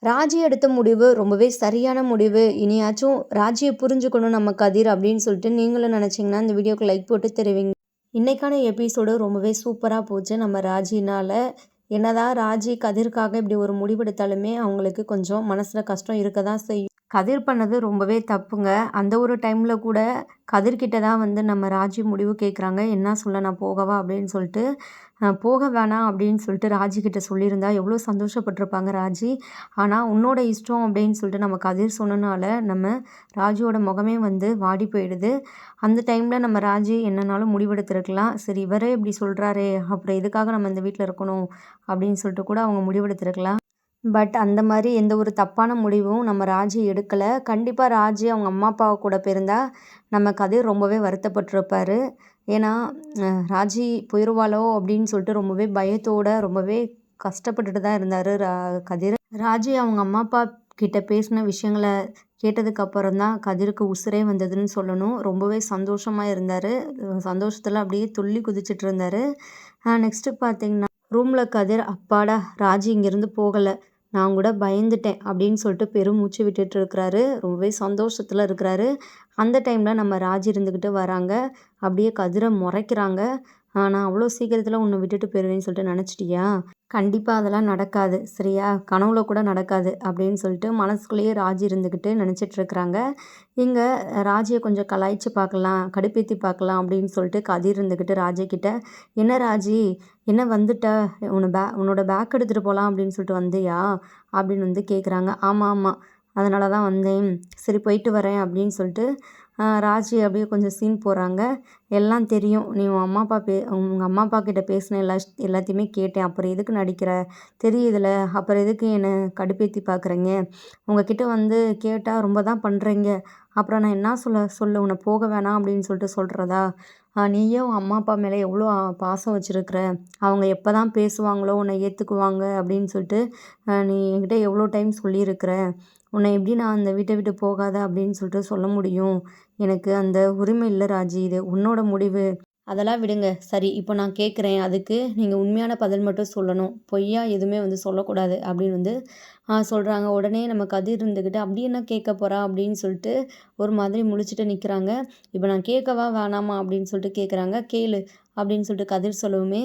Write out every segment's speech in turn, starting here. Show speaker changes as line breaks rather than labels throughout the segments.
ராஜி எடுத்த முடிவு ரொம்பவே சரியான முடிவு. இனியாச்சும் ராஜிய புரிஞ்சுக்கணும் நம்ம கதிர் அப்படின்னு சொல்லிட்டு நீங்களும் நினச்சிங்கன்னா இந்த வீடியோக்கு லைக் போட்டு தெரிவிங்க. இன்னைக்கான எபிசோடு ரொம்பவே சூப்பராக போச்சு நம்ம ராஜினால. என்னதான் ராஜி கதிர்க்காக இப்படி ஒரு முடிவெடுத்தாலுமே அவங்களுக்கு கொஞ்சம் மனசில் கஷ்டம் இருக்க தான் செய்யும். கதிர் பண்ணது ரொம்பவே தப்புங்க. அந்த ஒரு டைமில் கூட கதிர்கிட்ட தான் வந்து நம்ம ராஜி முடிவு கேட்குறாங்க. என்ன சொல்ல நான் போகவா அப்படின்னு சொல்லிட்டு போக வேணாம் அப்படின்னு சொல்லிட்டு ராஜிக்கிட்ட சொல்லியிருந்தா எவ்வளோ சந்தோஷப்பட்டிருப்பாங்க ராஜி. ஆனால் உன்னோட இஷ்டம் அப்படின்னு சொல்லிட்டு நம்ம கதிர் சொன்னனால நம்ம ராஜியோட முகமே வந்து வாடி போயிடுது. அந்த டைமில் நம்ம ராஜி என்னன்னாலும் முடிவெடுத்திருக்கலாம். சரி இவரே இப்படி சொல்கிறாரே அப்புறம் எதுக்காக நம்ம இந்த வீட்டில் இருக்கணும் அப்படின்னு சொல்லிட்டு கூட அவங்க முடிவெடுத்திருக்கலாம். பட் அந்த மாதிரி எந்த ஒரு தப்பான முடிவும் நம்ம ராஜி எடுக்கலை. கண்டிப்பாக ராஜி அவங்க அம்மா அப்பாவை கூட போயிருந்தா நம்ம கதிர் ரொம்பவே வருத்தப்பட்டிருப்பாரு. ஏன்னா ராஜி போயிடுவாளோ அப்படின்னு சொல்லிட்டு ரொம்பவே பயத்தோட ரொம்பவே கஷ்டப்பட்டுட்டு தான் இருந்தார் கதிர். ராஜி அவங்க அம்மா அப்பா கிட்ட பேசின விஷயங்களை கேட்டதுக்கு அப்புறம் தான் கதிருக்கு உசுரே வந்ததுன்னு சொல்லணும். ரொம்பவே சந்தோஷமாக இருந்தார். சந்தோஷத்தில் அப்படியே துள்ளி குதிச்சிட்டு இருந்தார். நெக்ஸ்ட்டு பார்த்தீங்கன்னா ரூமில் கதிர் அப்பாடா ராஜி இங்கேருந்து போகலை, நான் கூட பயந்துட்டேன் அப்படின்னு சொல்லிட்டு பெருமூச்சு விட்டுட்டு இருக்கிறாரு. ரொம்பவே சந்தோஷத்தில் இருக்கிறாரு. அந்த டைமில் நம்ம ராஜி இருந்துக்கிட்டு வராங்க. அப்படியே கதிரை முறைக்கிறாங்க. நான் அவ்வளோ சீக்கிரத்தில் உன்னை விட்டுட்டு போயிடுவேன்னு சொல்லிட்டு நினச்சிட்டியா? கண்டிப்பாக அதெல்லாம் நடக்காது சரியா, கனவுல கூட நடக்காது அப்படின்னு சொல்லிட்டு மனசுக்குள்ளேயே ராஜி இருந்துக்கிட்டு நினச்சிட்ருக்குறாங்க. இங்கே ராஜியை கொஞ்சம் கலாய்ச்சி பார்க்கலாம், கடுப்பேற்றி பார்க்கலாம் அப்படின்னு சொல்லிட்டு கதிர் இருந்துக்கிட்டு ராஜிக்கிட்ட, என்ன ராஜி என்ன வந்துட்ட, உன்னோட பேக் எடுத்துகிட்டு போகலாம் அப்படின்னு சொல்லிட்டு வந்தியா அப்படின்னு வந்து கேட்குறாங்க. ஆமாம் ஆமாம் அதனால தான் வந்தேன், சரி போயிட்டு வரேன் அப்படின்னு சொல்லிட்டு ராஜி அப்படியே கொஞ்சம் சீன் போடுறாங்க. எல்லாம் தெரியும், நீ உங்கள் அம்மா அப்பா கிட்ட பேசின எல்லாத்தையுமே கேட்டேன், அப்புறம் எதுக்கு நடிக்கிற, தெரியுதுல அப்புறம் எதுக்கு என்னை கடுப்பேற்றி பார்க்குறீங்க, உங்ககிட்ட வந்து கேட்டால் ரொம்ப தான் பண்ணுறீங்க, அப்புறம் நான் என்ன சொல்ல உன்னை போக வேணாம் அப்படின்னு சொல்லிட்டு சொல்கிறதா, நீயே உன் அம்மா அப்பா மேலே எவ்வளோ பாசம் வச்சுருக்குற, அவங்க எப்போ தான் பேசுவாங்களோ உன்னை ஏற்றுக்குவாங்க அப்படின்னு சொல்லிட்டு நீ என்கிட்ட எவ்வளோ டைம் சொல்லியிருக்கிற, உன்னை எப்படி நான் அந்த வீட்டை விட்டு போகாத அப்படின்னு சொல்லிட்டு சொல்ல முடியும், எனக்கு அந்த உரிமை இல்லை ராஜி, இது உன்னோட முடிவு. அதெல்லாம் விடுங்க. சரி இப்போ நான் கேட்குறேன். அதுக்கு நீங்கள் உண்மையான பதில் மட்டும் சொல்லணும். பொய்யா எதுவுமே வந்து சொல்லக்கூடாது அப்படின்னு வந்து சொல்கிறாங்க. உடனே நம்ம கதிர் இருந்துக்கிட்டு அப்படி என்ன கேட்க போகிறா அப்படின்னு சொல்லிட்டு ஒரு மாதிரி முழிச்சிட்டு நிற்கிறாங்க. இப்போ நான் கேட்கவா வேணாமா அப்படின்னு சொல்லிட்டு கேட்குறாங்க. கேளு அப்படின்னு சொல்லிட்டு கதிர் சொல்லவுமே,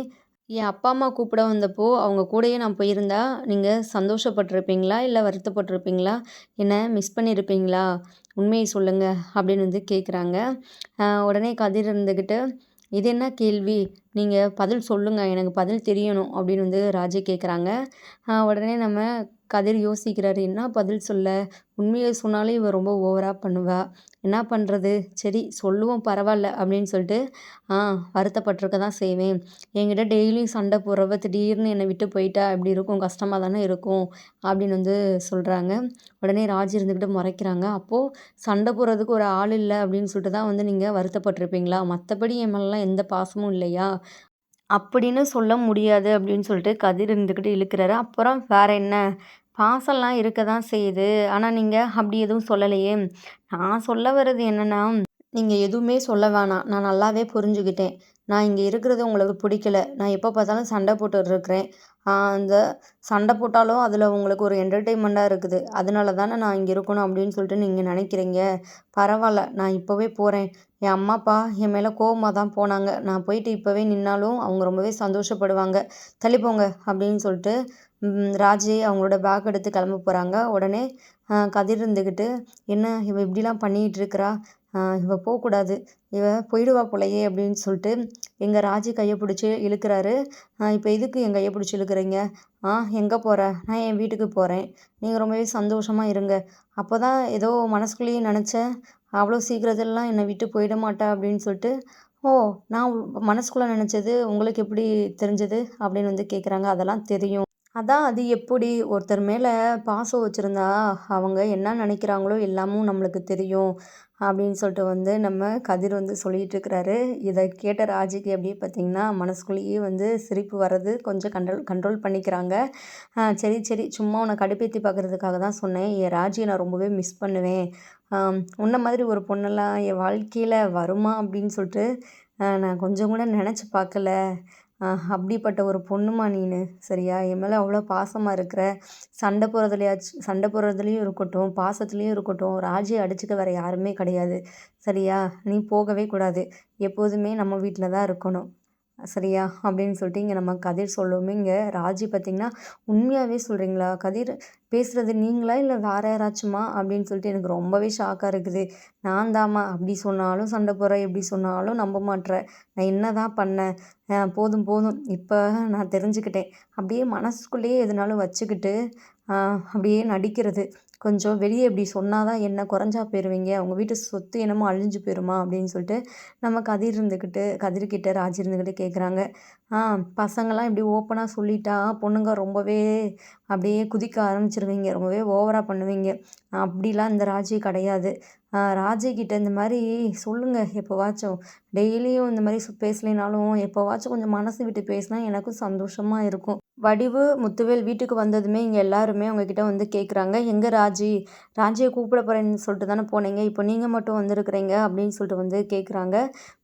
என் அப்பா அம்மா கூப்பிட வந்தப்போ அவங்க கூடயே நான் போயிருந்தா நீங்கள் சந்தோஷப்பட்டிருப்பீங்களா இல்லை வருத்தப்பட்டிருப்பீங்களா, என்ன மிஸ் பண்ணியிருப்பீங்களா, உண்மையை சொல்லுங்க அப்படின்னு வந்து கேட்குறாங்க. உடனே கதிர் இருந்துக்கிட்டு, இது என்ன கேள்வி, நீங்கள் பதில் சொல்லுங்கள், எனக்கு பதில் தெரியணும் அப்படின்னு வந்து ராஜி கேட்குறாங்க. உடனே நம்ம கதிர் யோசிக்கிறாரு, என்ன பதில் சொல்ல, உண்மையை சொன்னாலும் இவ ரொம்ப ஓவராக பண்ணுவா, என்ன பண்ணுறது, சரி சொல்லுவோம் பரவாயில்ல அப்படின்னு சொல்லிட்டு வருத்தப்பட்டிருக்க தான் செய்வேன், என்கிட்ட டெய்லியும் சண்டை போடுறவ திடீர்னு என்னை விட்டு போயிட்டா எப்படி இருக்கும், கஷ்டமாக தானே இருக்கும் அப்படின்னு வந்து சொல்கிறாங்க. உடனே ராஜி இருந்துக்கிட்டு முறைக்கிறாங்க, அப்போது சண்டை போடுறதுக்கு ஒரு ஆள் இல்லை அப்படின்னு சொல்லிட்டு தான் வந்து நீங்கள் வருத்தப்பட்டிருப்பீங்களா, மற்றபடி என் மேலெலாம் எந்த பாசமும் இல்லையா அப்படின்னு சொல்ல முடியாது அப்படின்னு சொல்லிட்டு கதிர் இருந்துக்கிட்டு இழுக்கிறாரு. அப்புறம் வேற என்ன, பாசம்லாம் இருக்க தான் செய்யுது, ஆனால் நீங்கள் அப்படி எதுவும் சொல்லலையே, நான் சொல்ல வர்றது என்னென்னா, நீங்கள் எதுவுமே சொல்ல வேணாம், நான் நல்லாவே புரிஞ்சுக்கிட்டேன், நான் இங்கே இருக்கிறது உங்களுக்கு பிடிக்கல, நான் எப்போ பார்த்தாலும் சண்டை போட்டுட்ருக்கிறேன், அந்த சண்டை போட்டாலும் அதில் உங்களுக்கு ஒரு என்டர்டெயின்மெண்ட்டாக இருக்குது, அதனால தானே நான் இங்கே இருக்கணும் அப்படின்னு சொல்லிட்டு நீங்கள் நினைக்கிறீங்க, பரவாயில்ல நான் இப்போவே போகிறேன், என் அம்மா அப்பா என் மேலே கோவமாக தான் போனாங்க, நான் போயிட்டு இப்போவே நின்னாலும் அவங்க ரொம்பவே சந்தோஷப்படுவாங்க, தள்ளி போங்க அப்படின்னு சொல்லிட்டு ராஜி அவங்களோட பேக் எடுத்து கிளம்ப போகிறாங்க. உடனே கதிர் இருந்துக்கிட்டு, என்ன இவ இப்படிலாம் பண்ணிகிட்டு இருக்கிறா, இவ போகக்கூடாது, இவ போயிடுவா போலையே அப்படின்னு சொல்லிட்டு எங்கள் ராஜி கையை பிடிச்சி இழுக்கிறாரு. இப்போ எதுக்கு என் கையை பிடிச்சி இழுக்கிறீங்க, எங்கே போகிற, நான் என் வீட்டுக்கு போகிறேன், நீங்கள் ரொம்பவே சந்தோஷமாக இருங்க, அப்போ தான் ஏதோ மனசுக்குள்ளேயே நினச்சேன், அவ்வளோ சீக்கிரத்துலலாம் என்னை விட்டு போயிட மாட்டா அப்படின்னு சொல்லிட்டு, ஓ நான் மனசுக்குள்ளே நினச்சது உங்களுக்கு எப்படி தெரிஞ்சது அப்படின்னு வந்து கேட்குறாங்க. அதெல்லாம் தெரியும், அதான் அது எப்படி ஒருத்தர் மேலே பாசம் வச்சுருந்தா அவங்க என்ன நினைக்கிறாங்களோ எல்லாமும் நம்மளுக்கு தெரியும் அப்படின்னு சொல்லிட்டு வந்து நம்ம கதிர் வந்து சொல்லிகிட்டு இருக்கிறாரு. இதை கேட்ட ராஜிக்கு எப்படியே பார்த்திங்கன்னா மனசுக்குள்ளேயே வந்து சிரிப்பு வர்றது கொஞ்சம் கண்ட்ரோல் பண்ணிக்கிறாங்க. சரி சரி சும்மா உன்னை கடுப்பேற்றி பார்க்குறதுக்காக தான் சொன்னேன், என் ராஜியை நான் ரொம்பவே மிஸ் பண்ணுவேன், உன்ன மாதிரி ஒரு பொண்ணெல்லாம் என் வாழ்க்கையில் வருமா அப்படின்னு சொல்லிட்டு நான் கொஞ்சம் கூட நினச்சி பார்க்கல, அப்படிப்பட்ட ஒரு பொண்ணுமா நீனு, சரியா? என் மேலே அவ்வளோ பாசமாக இருக்கிற. சண்டை போடுறதுலையும் இருக்கட்டும், பாசத்துலேயும் இருக்கட்டும், ராஜியை அடிச்சுக்க வேறு யாருமே கிடையாது, சரியா? நீ போகவே கூடாது, எப்போதுமே நம்ம வீட்டில் தான் இருக்கணும், சரியா? அப்படின்னு சொல்லிட்டு இங்கே நம்ம கதிர் சொல்லவுமே இங்கே ராஜி பார்த்திங்கன்னா, உண்மையாகவே சொல்கிறீங்களா கதிர்? பேசுகிறது நீங்களா இல்லை வேறு யாராச்சுமா அப்படின்னு சொல்லிட்டு எனக்கு ரொம்பவே ஷாக்காக இருக்குது. நான் தாம்மா, அப்படி சொன்னாலும் சண்டை போடுறேன், எப்படி சொன்னாலும் நம்ப மாட்றேன். நான் என்ன தான் பண்ணேன்? போதும் போதும், இப்போ நான் தெரிஞ்சுக்கிட்டேன். அப்படியே மனசுக்குள்ளேயே எதுனாலும் வச்சுக்கிட்டு அப்படியே நடிக்கிறது. கொஞ்சம் வெளியே இப்படி சொன்னால் தான் என்ன குறைஞ்சா போயிடுவீங்க, உங்கள் வீட்டு சொத்து என்னமோ அழிஞ்சு போயிடுமா அப்படின்னு சொல்லிட்டு நம்ம கதிர்கிட்ட ராஜி இருந்துக்கிட்டு கேட்குறாங்க. பசங்கள்லாம் இப்படி ஓப்பனாக சொல்லிட்டா பொண்ணுங்க ரொம்பவே அப்படியே குதிக்க ஆரம்பிச்சிருவீங்க, ரொம்பவே ஓவராக பண்ணுவீங்க. அப்படிலாம் இந்த ராஜி கிடையாது. ராஜிக்கிட்ட இந்த மாதிரி சொல்லுங்கள் எப்போவாச்சும். டெய்லியும் இந்த மாதிரி பேசலைனாலும் எப்போவாச்சும் கொஞ்சம் மனசு விட்டு பேசினா எனக்கும் சந்தோஷமாக இருக்கும். வடிவு, முத்துவேல் வீட்டுக்கு வந்ததுமே இங்கே எல்லாருமே அவங்கக்கிட்ட வந்து கேட்குறாங்க, எங்கே ராஜியை கூப்பிட போகிறேன்னு சொல்லிட்டு தானே போனீங்க, இப்போ நீங்கள் மட்டும் வந்திருக்கிறீங்க அப்படின்னு சொல்லிட்டு வந்து கேட்குறாங்க.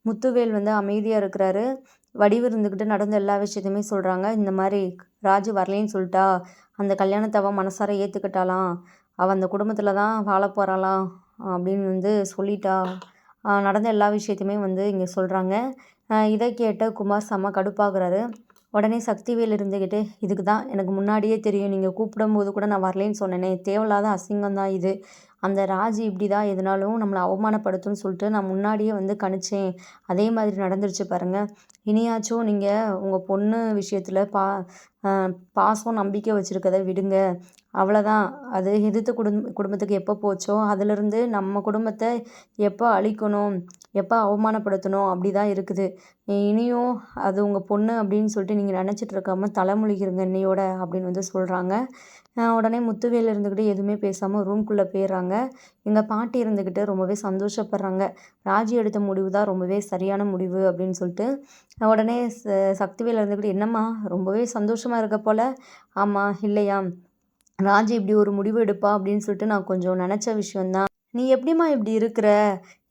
முத்துவேல் வந்து அமைதியாக இருக்கிறாரு. வடிவு இருந்துக்கிட்டு நடந்த எல்லா விஷயத்தையுமே சொல்கிறாங்க. இந்த மாதிரி ராஜி வரலேன்னு சொல்லிட்டா, அந்த கல்யாணத்தை அவள் மனசார ஏற்றுக்கிட்டாலாம், அவள் அந்த குடும்பத்தில் தான் வாழ போகிறாளாம் அப்படின்னு வந்து சொல்லிட்டா. நடந்த எல்லா விஷயத்தையுமே வந்து இங்கே சொல்கிறாங்க. இதை கேட்ட குமார் செம்ம கடுப்பாகிறாரு. உடனே சக்திவேல் இருந்துக்கிட்டு, இதுக்கு தான் எனக்கு முன்னாடியே தெரியும், நீங்கள் கூப்பிடும்போது கூட நான் வரலேன்னு சொன்னேனே, தேவையில்லாத அசிங்கம் தான் இது. அந்த ராஜி இப்படி தான் எதுனாலும் நம்மளை அவமானப்படுத்தும்னு சொல்லிட்டு நான் முன்னாடியே வந்து கணிச்சேன். அதே மாதிரி நடந்துருச்சு பாருங்கள். இனியாச்சும் நீங்கள் உங்கள் பொண்ணு விஷயத்தில் பாசம் நம்பிக்கை வச்சுருக்கதை விடுங்க. அவ்வளோதான். அது எதிர்த்த குடும்பத்துக்கு எப்போ போச்சோ அதிலிருந்து நம்ம குடும்பத்தை எப்போ அழிக்கணும், எப்போ அவமானப்படுத்தணும் அப்படி தான் இருக்குது. இனியும் அது உங்கள் பொண்ணு அப்படின்னு சொல்லிட்டு நீங்கள் நினச்சிட்டு இருக்காமல் தலைமொழிகிறங்க இன்னையோட அப்படின்னு வந்து சொல்கிறாங்க. உடனே முத்துவேல் இருந்துக்கிட்டு எதுவுமே பேசாமல் ரூம்குள்ளே போயிடுறாங்க. எங்கள் பாட்டி இருந்துக்கிட்டு ரொம்பவே சந்தோஷப்படுறாங்க. ராஜி எடுத்த முடிவு தான் ரொம்பவே சரியான முடிவு அப்படின்னு சொல்லிட்டு. உடனே சக்திவேல் இருந்துக்கிட்டு, என்னம்மா ரொம்பவே சந்தோஷமாக இருக்க போல்? ஆமாம், இல்லையா? ராஜி இப்படி ஒரு முடிவு எடுப்பா அப்படின்னு சொல்லிட்டு நான் கொஞ்சம் நினச்ச விஷயந்தான். நீ எப்படிம்மா இப்படி இருக்கிற?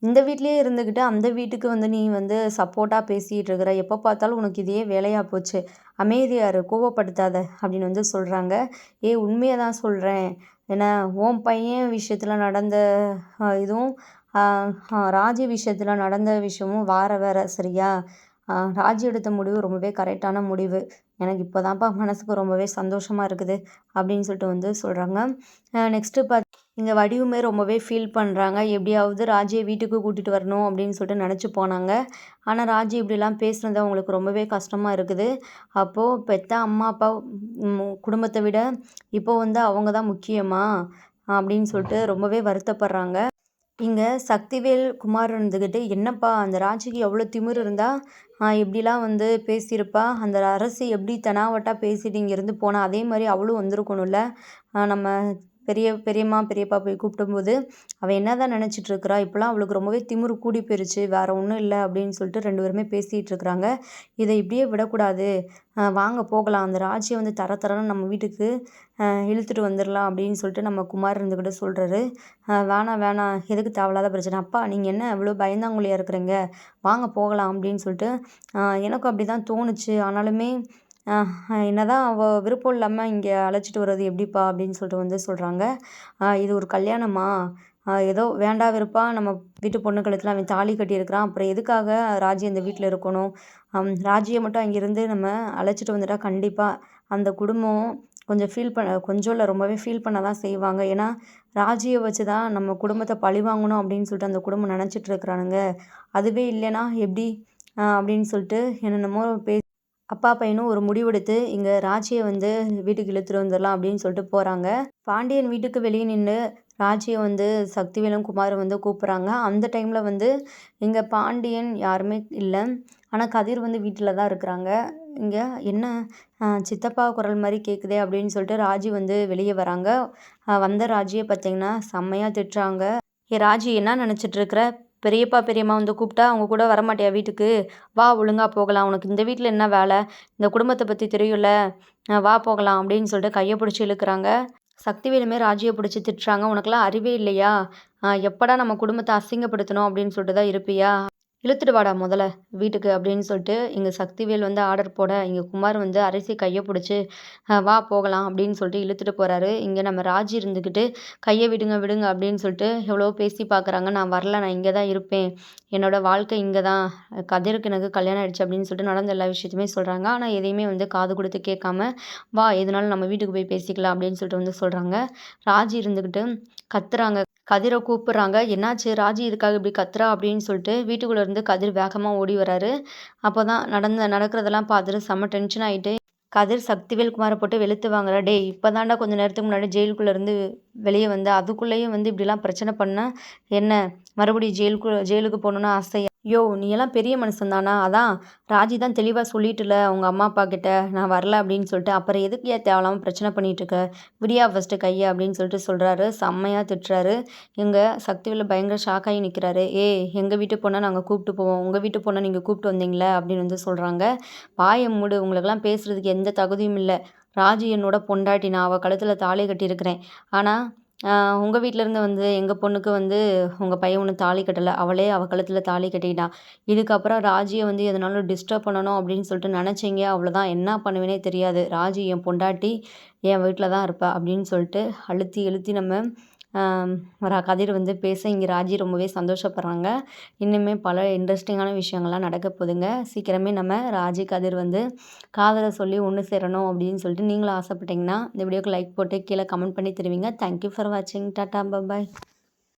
இந்த வீட்லேயே இருந்துக்கிட்டு அந்த வீட்டுக்கு வந்து நீ வந்து சப்போர்ட்டாக பேசிகிட்டு இருக்கிற, எப்போ பார்த்தாலும் உனக்கு இதையே வேலையாக போச்சு, அமைதியாரு, கோவப்படுத்தாத அப்படின்னு வந்து சொல்கிறாங்க. உண்மையை தான் சொல்கிறேன். ஏன்னா உன் பையன் விஷயத்தில் நடந்த இதுவும் ராஜி விஷயத்தில் நடந்த விஷயமும் வேறு, சரியா? ராஜி எடுத்த முடிவு ரொம்பவே கரெக்டான முடிவு. எனக்கு இப்போ தான்ப்பா மனசுக்கு ரொம்பவே சந்தோஷமாக இருக்குது அப்படின்னு சொல்லிட்டு வந்து சொல்கிறாங்க. நெக்ஸ்ட்டு இங்கே வடிவுமே ரொம்பவே ஃபீல் பண்ணுறாங்க. எப்படியாவது ராஜியை வீட்டுக்கு கூட்டிகிட்டு வரணும் அப்படின்னு சொல்லிட்டு நினச்சி போனாங்க. ஆனால் ராஜி இப்படிலாம் பேசுனது அவங்களுக்கு ரொம்பவே கஷ்டமாக இருக்குது. அப்போது பெத்த அம்மா அப்பா குடும்பத்தை விட இப்போ வந்து அவங்க தான் முக்கியமா அப்படின்னு சொல்லிட்டு ரொம்பவே வருத்தப்படுறாங்க. இங்கே சக்திவேல் குமார் இருந்துக்கிட்டு, என்னப்பா அந்த ராஜிக்கு எவ்வளோ திமிரு இருந்தால் இப்படிலாம் வந்து பேசியிருப்பா, அந்த அரசு எப்படி தெனாவட்டா பேசிட்டு இங்கேருந்து போனால் அதே மாதிரி அவளும் வந்திருக்கணும்ல. நம்ம பெரியம்மா பெரியப்பா போய் கூப்பிடும்போது அவள் என்ன தான் நினச்சிட்ருக்கிறா, இப்போலாம் அவளுக்கு ரொம்பவே திமிரு கூடி போயிருச்சு, வேறு ஒன்றும் இல்லை அப்படின்னு சொல்லிட்டு 2 பேருமே பேசிகிட்டு இருக்கிறாங்க. இதை இப்படியே விடக்கூடாது, வாங்க போகலாம், அந்த ராஜியை வந்து தரன்னு நம்ம வீட்டுக்கு இழுத்துட்டு வந்துடலாம் அப்படின்னு சொல்லிட்டு நம்ம குமார் இருந்துக்கிட்ட சொல்கிறாரு. வேணாம் எதுக்கு தேவையில்லாத பிரச்சனை, அப்பா நீங்கள் என்ன இவ்வளோ பயந்தாங்குழியாக இருக்கிறீங்க, வாங்க போகலாம் அப்படின்னு சொல்லிட்டு எனக்கும் அப்படி தான் தோணுச்சு. ஆனாலுமே என்னதான் அவள் விருப்பம் இல்லாமல் இங்கே அழைச்சிட்டு வர்றது எப்படிப்பா அப்படின்னு சொல்லிட்டு வந்து சொல்கிறாங்க. இது ஒரு கல்யாணமா, ஏதோ வேண்டா வெறுப்பா நம்ம வீட்டு பொண்ணு கழுத்தில் அவன் தாலி கட்டியிருக்கிறான், அப்புறம் எதுக்காக ராஜி அந்த வீட்டில் இருக்கணும்? ராஜியை மட்டும் அங்கேருந்து நம்ம அழைச்சிட்டு வந்துட்டா கண்டிப்பாக அந்த குடும்பம் கொஞ்சம் இல்லை ரொம்பவே ஃபீல் பண்ண தான் செய்வாங்க. ஏன்னா ராஜியை வச்சு தான் நம்ம குடும்பத்தை பழி வாங்கணும் அப்படின்னு சொல்லிட்டு அந்த குடும்பம் நினச்சிட்டு இருக்கிறானுங்க. அதுவே இல்லைன்னா எப்படி அப்படின்னு சொல்லிட்டு என்னென்னமோ அப்பா பையனும் ஒரு முடிவெடுத்து இங்கே ராஜியை வந்து வீட்டுக்கு இழுத்துட்டு வந்துடலாம் அப்படின்னு சொல்லிட்டு போகிறாங்க. பாண்டியன் வீட்டுக்கு வெளியே நின்று ராஜியை வந்து சக்திவேலும் குமாரும் வந்து கூப்பிட்றாங்க. அந்த டைமில் வந்து இங்கே பாண்டியன் யாருமே இல்லை, ஆனால் கதிர் வந்து வீட்டில் தான் இருக்கிறாங்க. இங்கே என்ன சித்தப்பா குரல் மாதிரி கேட்குதே அப்படின்னு சொல்லிட்டு ராஜி வந்து வெளியே வராங்க. வந்த ராஜியை பார்த்தீங்கன்னா செம்மையாக திட்டுறாங்க. ராஜி என்ன நினச்சிட்ருக்குற, பெரியப்பா பெரியம்மா வந்து கூப்பிட்டா அவங்க கூட வரமாட்டியா வீட்டுக்கு? வா ஒழுங்காக போகலாம், உனக்கு இந்த வீட்டில் என்ன வேலை, இந்த குடும்பத்தை பற்றி தெரியும்ல, வா போகலாம் அப்படின்னு சொல்லிட்டு கையை பிடிச்சி இழுக்கிறாங்க. சக்திவேலுமே ராஜியை பிடிச்சி திட்டுறாங்க, உனக்கெல்லாம் அறிவே இல்லையா, எப்படா நம்ம குடும்பத்தை அசிங்கப்படுத்தணும் அப்படின்னு சொல்லிட்டு தான் இருப்பியா, இழுத்துட்டு வாடா முதல்ல வீட்டுக்கு அப்படின்னு சொல்லிட்டு இங்கே சக்திவேல் வந்து ஆர்டர் போட இங்கே குமார் வந்து அரசி கையை பிடிச்சி வா போகலாம் அப்படின்னு சொல்லிட்டு இழுத்துட்டு போகிறாரு. இங்கே நம்ம ராஜி இருந்துக்கிட்டு கையை விடுங்க விடுங்க அப்படின்னு சொல்லிட்டு எவ்வளோ பேசி பார்க்குறாங்க. நான் வரல, நான் இங்கே தான் இருப்பேன், என்னோட வாழ்க்கை இங்கே தான், கதிருக்கு எனக்கு கல்யாணம் ஆயிடுச்சு அப்படின்னு சொல்லிட்டு நடந்த எல்லா விஷயத்தையுமே சொல்கிறாங்க. ஆனால் எதையுமே வந்து காது கொடுத்து கேட்காம வா எதுனாலும் நம்ம வீட்டுக்கு போய் பேசிக்கலாம் அப்படின்னு சொல்லிட்டு வந்து சொல்கிறாங்க. ராஜி இருந்துக்கிட்டு கத்துறாங்க. கதிரை கூப்பிடுறாங்க. என்னாச்சு ராஜி இதுக்காக இப்படி கத்துறா அப்படின்னு சொல்லிட்டு வீட்டுக்குள்ளே இருந்து கதிர் வேகமாக ஓடி வராரு. அப்போ தான் நடக்கிறதெல்லாம் பார்த்துட்டு செம்ம டென்ஷன் ஆகிட்டு கதிர் சக்திவேல் குமாரை போட்டு வெளுத்து வாங்குறா. டேய் இப்போ தாண்டா கொஞ்சம் நேரத்துக்கு முன்னாடி ஜெயிலுக்குள்ளே இருந்து வெளியே வந்து அதுக்குள்ளேயும் வந்து இப்படிலாம் பிரச்சனை பண்ண என்ன மறுபடியும் ஜெயிலுக்கு போகணுன்னு ஆசையா? யோ நீ எல்லாம் பெரிய மனுஷன் தானா? அதான் ராஜி தான் தெளிவாக சொல்லிட்டுல அவங்க அம்மா அப்பா கிட்ட நான் வரல அப்படின்னு சொல்லிட்டு, அப்புறம் எதுக்கு ஏன் தேவையில்லாமல் பிரச்சனை பண்ணிட்டு இருக்க? விடியா ஃபஸ்ட்டு கையை அப்படின்னு சொல்லிட்டு சொல்கிறாரு. செம்மையாக திட்டுறாரு. எங்கள் சக்திவேல் பயங்கர ஷாக்காகி நிற்கிறாரு. எங்கள் வீட்டு பொண்ணை நாங்கள் கூப்பிட்டு போவோம், உங்கள் வீட்டு பொண்ணை நீங்கள் கூப்பிட்டு வந்தீங்களே அப்படின்னு வந்து சொல்கிறாங்க. வாயை மூடு, உங்களுக்கெல்லாம் பேசுகிறதுக்கு எந்த தகுதியும் இல்லை. ராஜி என்னோட பொண்டாட்டி, நான் அவள் கழுத்தில் தாலி கட்டியிருக்கிறேன். ஆனால் உங்கள் வீட்டிலேருந்து வந்து எங்கள் பொண்ணுக்கு வந்து உங்கள் பையன் ஒன்றும் தாலி கட்டலை, அவளே அவள் கழுத்தில் தாலி கட்டிக்கிட்டான். இதுக்கப்புறம் ராஜியை வந்து எதனாலும் டிஸ்டர்ப் பண்ணணும் அப்படின்னு சொல்லிட்டு நினச்சிங்க, அவ்வளோதான், என்ன பண்ணுவேனே தெரியாது. ராஜி என் பொண்டாட்டி, என் வீட்டில் தான் இருப்பா அப்படின்னு சொல்லிட்டு அழுத்தி அழுத்தி நம்ம கதிர் வந்து பேச இங்கே ராஜி ரொம்பவே சந்தோஷப்படுறாங்க. இன்னுமே பல இன்ட்ரெஸ்டிங்கான விஷயங்கள்லாம் நடக்க போகுதுங்க. சீக்கிரமே நம்ம ராஜி கதிர் வந்து காதலை சொல்லி ஒன்று சேரணும் அப்படின்னு சொல்லிட்டு நீங்களும் ஆசைப்பட்டீங்கன்னா இந்த வீடியோக்கு லைக் போட்டு கீழே கமெண்ட் பண்ணி தருவீங்க. தேங்க்யூ ஃபார் வாட்சிங். Tata bye bye.